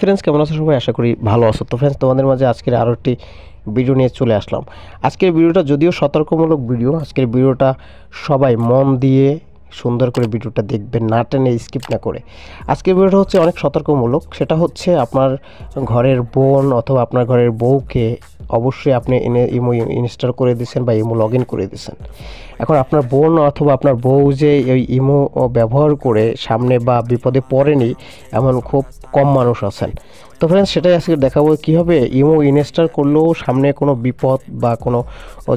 Friends, কেমন আছো সবাই? আশা করি ভালো আছো। তো ফ্রেন্ডস, তোমাদের মাঝে আজকের আরও একটি ভিডিও নিয়ে চলে আসলাম। আজকের ভিডিওটা যদিও সতর্কমূলক ভিডিও, আজকের ভিডিওটা সবাই মন দিয়ে সুন্দর করে ভিডিওটা দেখবেন, না টেনে স্কিপ না করে। আজকের ভিডিওটা হচ্ছে অনেক সতর্কমূলক। সেটা হচ্ছে আপনার ঘরের বোন অথবা আপনার ঘরের বউকে অবশ্যই আপনি ইমো ইনস্টল করে দিয়েছেন বা ইমো লগ ইন করে দিয়েছেন। এখন আপনার বোন অথবা আপনার বউ যে এই ইমো ব্যবহার করে সামনে বা বিপদে পড়েনি এমন খুব কম মানুষ আছেন। তো ফ্রেন্ডস, সেটাই আজকে দেখাবো কীভাবে ইমো ইনস্টল করলেও সামনে কোনো বিপদ বা কোনো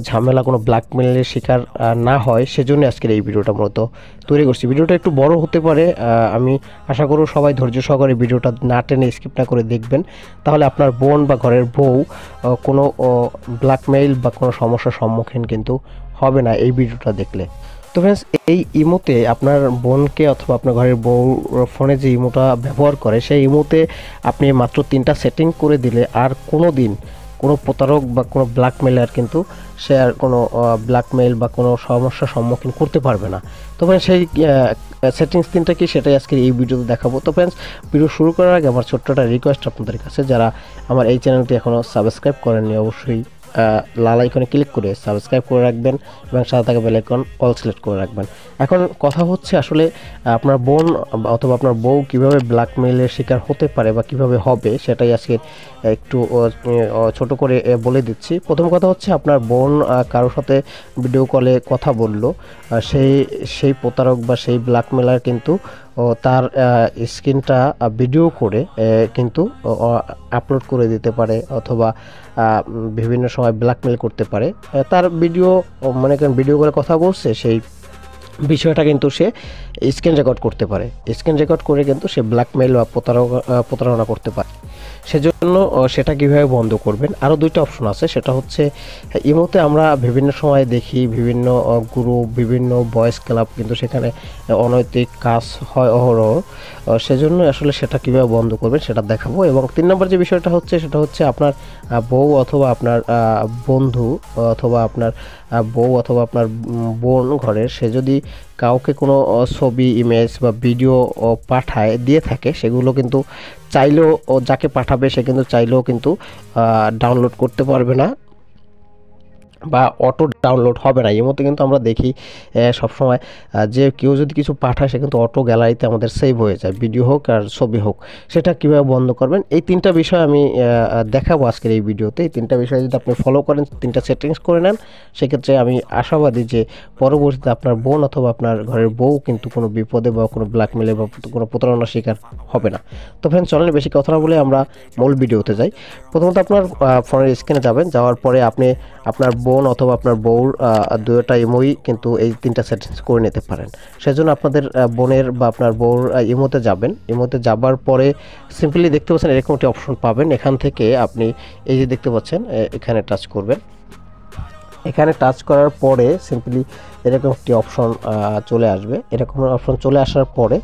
ঝামেলা, কোনো ব্ল্যাকমেলের শিকার না হয়, সেজন্য আজকের এই ভিডিওটা মূলত তৈরি করছি। ভিডিওটা একটু বড় হতে পারে, আমি আশা করব সবাই ধৈর্য সহকারে ভিডিওটা না টেনে স্কিপ না করে দেখবেন। তাহলে আপনার বোন বা ঘরের বউ কোনো ব্ল্যাকমেইল বা কোনো সমস্যার সম্মুখীন কিন্তু হবে না এই ভিডিওটা দেখলে। তো ফ্রেন্ডস, এই ইমোতে আপনার বোনকে অথবা আপনার ঘরের বউর ফোনে যে ইমোটা ব্যবহার করে, সেই ইমোতে আপনি মাত্র 3টা সেটিং করে দিলে আর কোনো দিন কোনো প্রতারক বা কোনো ব্ল্যাকমেলার কিন্তু সে আর কোনো ব্ল্যাকমেইল বা কোনো সমস্যার সম্মুখীন করতে পারবে না। তো ফ্রেন্ডস, সেই সেটিংস 3টা কি সেটাই আজকে এই ভিডিওতে দেখাবো। তো ফ্রেন্ডস, ভিডিও শুরু করার আগে আমার ছোট্ট একটা রিকোয়েস্ট আপনাদের কাছে, যারা আমার এই চ্যানেলটি এখনও সাবস্ক্রাইব করেননি অবশ্যই লাল আইকনে ক্লিক করে সাবস্ক্রাইব করে রাখবেন এবং সাথে থাকা বেল আইকন অল সিলেক্ট করে রাখবেন। এখন কথা হচ্ছে আসলে আপনার বোন অথবা আপনার বউ কিভাবে ব্ল্যাকমেইলের শিকার হতে পারে বা কিভাবে হবে, সেটাই আজকে একটু ছোট করে বলে দিচ্ছি। প্রথম কথা হচ্ছে, আপনার বোন কারোর সাথে ভিডিও কলে কথা বললো, সেই প্রতারক বা সেই ব্ল্যাকমেলার কিন্তু তার স্ক্রিনটা ভিডিও করে কিন্তু আপলোড করে দিতে পারে অথবা বিভিন্ন সময় ব্ল্যাকমেল করতে পারে। তার ভিডিও মনে করেন ভিডিও করে কথা বলছে, সেই বিষয়টা কিন্তু সে স্ক্রিন রেকর্ড করতে পারে। স্ক্রিন রেকর্ড করে কিন্তু সে ব্ল্যাকমেইল বা প্রতারণা করতে পারে। সেজন্য সেটা কীভাবে বন্ধ করবেন, আরও 2টা অপশন আছে। সেটা হচ্ছে, ইমোতে আমরা বিভিন্ন সময় দেখি বিভিন্ন গ্রুপ, বিভিন্ন বয়েস ক্লাব কিন্তু সেখানে অনৈতিক কাজ হয় অহরহ। সেজন্য আসলে সেটা কীভাবে বন্ধ করবেন সেটা দেখাবো। এবং 3 নম্বর যে বিষয়টা হচ্ছে, সেটা হচ্ছে আপনার বউ অথবা আপনার বন্ধু অথবা আপনার বউ অথবা আপনার বোন ঘরের, সে যদি কাউকে কোনো ছবি, ইমেজ বা ভিডিও দিয়ে থাকে, সেগুলো কিন্তু চাইলেও যাকে পাঠাবে সে কিন্তু চাইলেও কিন্তু ডাউনলোড করতে পারবে না বা অটো ডাউনলোড হবে না। এর মধ্যে কিন্তু আমরা দেখি সবসময় যে কেউ যদি কিছু পাঠায় সে কিন্তু অটো গ্যালারিতে আমাদের সেভ হয়ে যায়, ভিডিও হোক আর ছবি হোক। সেটা কীভাবে বন্ধ করবেন, এই 3টা বিষয় আমি দেখাবো আজকের এই ভিডিওতে। এই 3টা বিষয় যদি আপনি ফলো করেন, 3টা সেটিংস করে নেন, সেক্ষেত্রে আমি আশাবাদী যে পরবর্তীতে আপনার বোন অথবা আপনার ঘরের বউ কিন্তু কোনো বিপদে বা কোনো ব্ল্যাকমেলে বা কোনো প্রতারণার শিকার হবে না। তো ফ্রেন্ডস, চলেন বেশি কথা না বলে আমরা মূল ভিডিওতে যাই। প্রথমত আপনার ফোনের স্ক্রিনে যাবেন, যাওয়ার পরে আপনি আপনার বোন অথবা আপনার বউর 2টা ইমোই কিন্তু এই 3টা সেটিংস করে নিতে পারেন। সেজন্য আপনাদের বোনের বা আপনার বউর ইমোতে যাবেন। ইমোতে যাবার পরে সিম্পলি দেখতে পাচ্ছেন এরকম একটি অপশন পাবেন। এখান থেকে আপনি এই যে দেখতে পাচ্ছেন এখানে টাচ করবেন। এখানে টাচ করার পরে সিম্পলি এরকম একটি অপশন চলে আসবে। এরকম অপশন চলে আসার পরে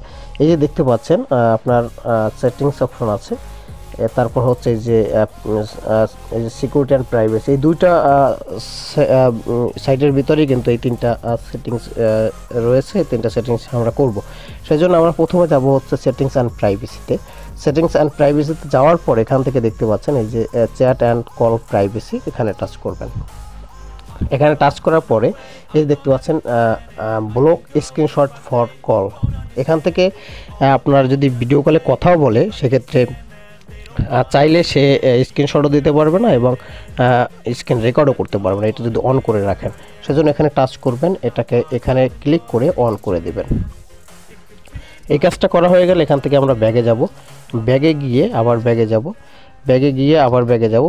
এই যে দেখতে পাচ্ছেন আপনার সেটিংস অপশন আছে। তারপর হচ্ছে যে সিকিউরিটি অ্যান্ড প্রাইভেসি, এই 2টা সাইটের ভিতরেই কিন্তু এই 3টা সেটিংস রয়েছে। এই 3টা সেটিংস আমরা করব। সেই জন্য আমরা প্রথমে যাব হচ্ছে সেটিংস অ্যান্ড প্রাইভেসিতে। সেটিংস অ্যান্ড প্রাইভেসিতে যাওয়ার পর এখান থেকে দেখতে পাচ্ছেন এই যে চ্যাট অ্যান্ড কল প্রাইভেসি, এখানে টাচ করবেন। এখানে টাচ করার পরে এই দেখতে পাচ্ছেন ব্লক স্ক্রিনশট ফর কল। এখান থেকে আপনার যদি ভিডিও কলে কথাও বলে, সেক্ষেত্রে চাইলে সে স্ক্রিনশটও দিতে পারবে না এবং স্ক্রিন রেকর্ডও করতে পারবে না, এটা যদি অন করে রাখেন। সেজন্য এখানে টাচ করবেন, এটাকে এখানে ক্লিক করে অন করে দেবেন। এই কাজটা করা হয়ে গেলে এখান থেকে আমরা ব্যাগে যাব। ব্যাগে গিয়ে আবার ব্যাগে যাব।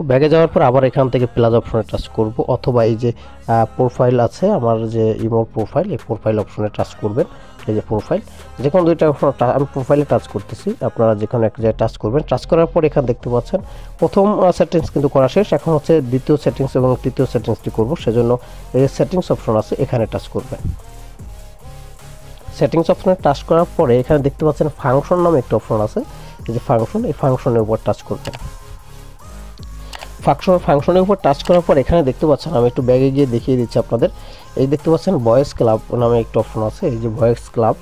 ব্যাগে যাওয়ার পর আবার এখান থেকে প্লাস অপশনে টাচ করব, অথবা এই যে প্রোফাইল আছে আমার যে ইমোর প্রোফাইল, এই প্রোফাইল অপশনে টাচ করবেন। এই যে প্রোফাইল, যে কোনো 2টা অপশন আমি প্রোফাইলে টাচ করতেছি, আপনারা যে কোনো একটা জায়গায় টাচ করবেন। টাচ করার পর এখানে দেখতে পাচ্ছেন প্রথম সেটিংস কিন্তু করা শেষ। এখন হচ্ছে দ্বিতীয় সেটিংস এবং তৃতীয় সেটিংসটি করব। সেজন্য এই যে সেটিংস অপশন আছে এখানে টাচ করবেন। সেটিংস অপশনে টাচ করার পরে এখানে দেখতে পাচ্ছেন ফাংশন নামে একটা অপশন আছে। এই যে ফাংশন, এই ফাংশনের উপর টাচ করবেন। ফাংশনের উপর টাচ করার পর এখানে দেখতে পাচ্ছেন, আমি একটু ব্যাগে গিয়ে দেখিয়ে দিচ্ছি আপনাদের। এই দেখতে পাচ্ছেন ভয়েস ক্লাব নামে একটা অপশন আছে। এই যে ভয়েস ক্লাব,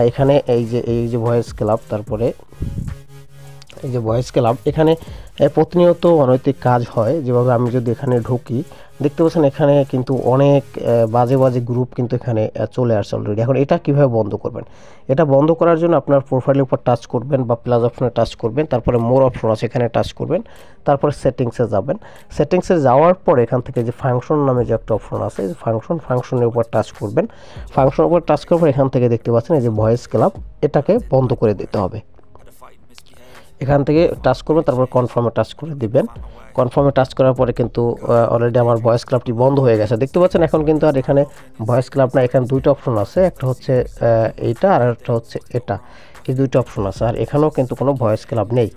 এখানে এই যে ভয়েস ক্লাব, তারপরে এই যে ভয়েস ক্লাব, এখানে প্রতিনিয়ত অনৈতিক কাজ হয়। যেভাবে আমি যদি এখানে ঢুকি, দেখতে পাচ্ছেন এখানে কিন্তু অনেক বাজে বাজে গ্রুপ কিন্তু এখানে চলে আসছে অলরেডি। এখন এটা কিভাবে বন্ধ করবেন? এটা বন্ধ করার জন্য আপনার প্রোফাইলের উপর টাচ করবেন বা প্লাস অপশনে টাচ করবেন, তারপরে মোর অপশন আছে এখানে টাচ করবেন, তারপরে সেটিংসে যাবেন। সেটিংসে যাওয়ার পর এখান থেকে যে ফাংশন নামে যে একটা অপশন আছে, ফাংশনের উপর টাচ করবেন। ফাংশনের উপর টাচ করার পর এখান থেকে দেখতে পাচ্ছেন এই যে ভয়েস ক্লাব, এটাকে বন্ধ করে দিতে হবে। এখান থেকে টাচ করবেন, তারপর কনফার্মে টাচ করে দিবেন। কনফার্মে টাচ করার পরে কিন্তু অলরেডি আমার ভয়েস ক্লাবটি বন্ধ হয়ে গেছে। দেখতে পাচ্ছেন এখন কিন্তু আর এখানে ভয়েস ক্লাব না, এখানে দুইটা অপশন আছে, একটা হচ্ছে এইটা আর একটা হচ্ছে এটা, এই দুইটা অপশন আছে। আর এখানেও কিন্তু কোনো ভয়েস ক্লাব নেই।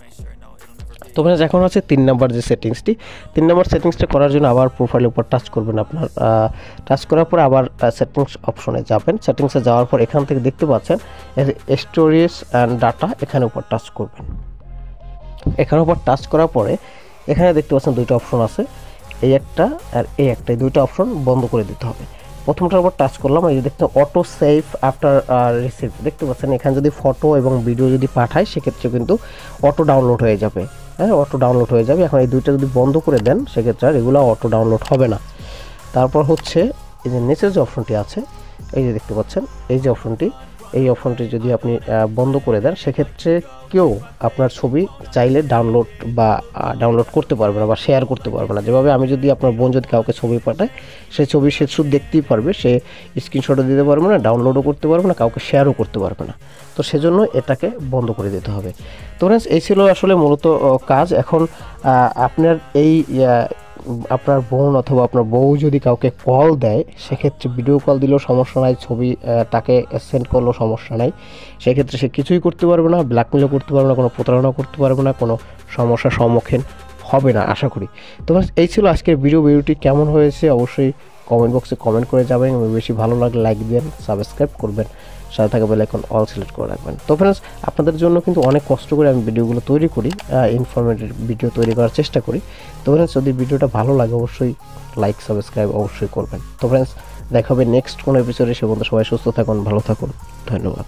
তো ফ্রেন্ডস, এখন আছে 3 নাম্বার যে সেটিংসটি, 3 নাম্বার সেটিংসটা করার জন্য আবার প্রোফাইলের উপর টাচ করবেন। আপনার টাচ করার পর আবার সেটিংস অপশনে যাবেন। সেটিংসে যাওয়ার পর এখান থেকে দেখতে পাচ্ছেন স্টোরেজ অ্যান্ড ডাটা, এখানে উপর টাচ করবেন। এখানে উপর টাচ করার পরে এখানে দেখতে পাচ্ছেন দুইটা অপশন আছে, এই একটা আর এই একটা, এই দুইটা অপশন বন্ধ করে দিতে হবে। প্রথমটার উপর টাচ করলাম, এই যে দেখতে অটো সেভ আফটার রিসিভ, দেখতে পাচ্ছেন এখানে যদি ফটো এবং ভিডিও যদি পাঠায় সেক্ষেত্রে কিন্তু অটো ডাউনলোড হয়ে যাবে। হ্যাঁ, অটো ডাউনলোড হয়ে যাবে। এখন এই দুইটা যদি বন্ধ করে দেন সেক্ষেত্রে আর এগুলো অটো ডাউনলোড হবে না। তারপর হচ্ছে এই যে নিচের যে অপশনটি আছে, এই যে দেখতে পাচ্ছেন এই যে অপশনটি, এই অপশনটি যদি আপনি বন্ধ করে দেন সেক্ষেত্রে কেউ আপনার ছবি চাইলে ডাউনলোড করতে পারবে না বা শেয়ার করতে পারবে না। যেভাবে আমি যদি আপনার বোন যদি কাউকে ছবি পাঠায়, সেই ছবি সে শুধু দেখতেই পারবে, সে স্ক্রিনশটও দিতে পারবে না, ডাউনলোডও করতে পারবে না, কাউকে শেয়ারও করতে পারবে না। তো সেজন্য এটাকে বন্ধ করে দিতে হবে। তো ফ্রেন্ডস, এই ছিল আসলে মূলত কাজ। এখন আপনার আপনার বোন অথবা আপনার বউ যদি কাউকে কল দেয়, সেক্ষেত্রে ভিডিও কল দিলেও সমস্যা নাই, ছবি তাকে সেন্ড করলেও সমস্যা নাই। সেক্ষেত্রে সে কিছুই করতে পারবে না, ব্ল্যাকমেলও করতে পারবে না, কোনো প্রতারণা করতে পারবে না, কোনো সমস্যার সম্মুখীন হবে না আশা করি। তো এই ছিল আজকের ভিডিওটি কেমন হয়েছে অবশ্যই কমেন্ট বক্সে কমেন্ট করে যাবেন। বেশি ভালো লাগলে লাইক দিবেন, সাবস্ক্রাইব করবেন, সাথে থাকা বেল আইকন অল সিলেক্ট করে রাখবেন। তো ফ্রেন্ডস, আপনাদের জন্য কিন্তু অনেক কষ্ট করে আমি ভিডিওগুলো তৈরি করি, ইনফরমেটিভ ভিডিও তৈরি করার চেষ্টা করি। তো ফ্রেন্ডস, যদি ভিডিওটা ভালো লাগে অবশ্যই লাইক সাবস্ক্রাইব অবশ্যই করবেন। তো ফ্রেন্ডস, দেখা হবে নেক্সট কোনো এপিসোডে। সে পর্যন্ত সবাই সুস্থ থাকুন, ভালো থাকুন, ধন্যবাদ।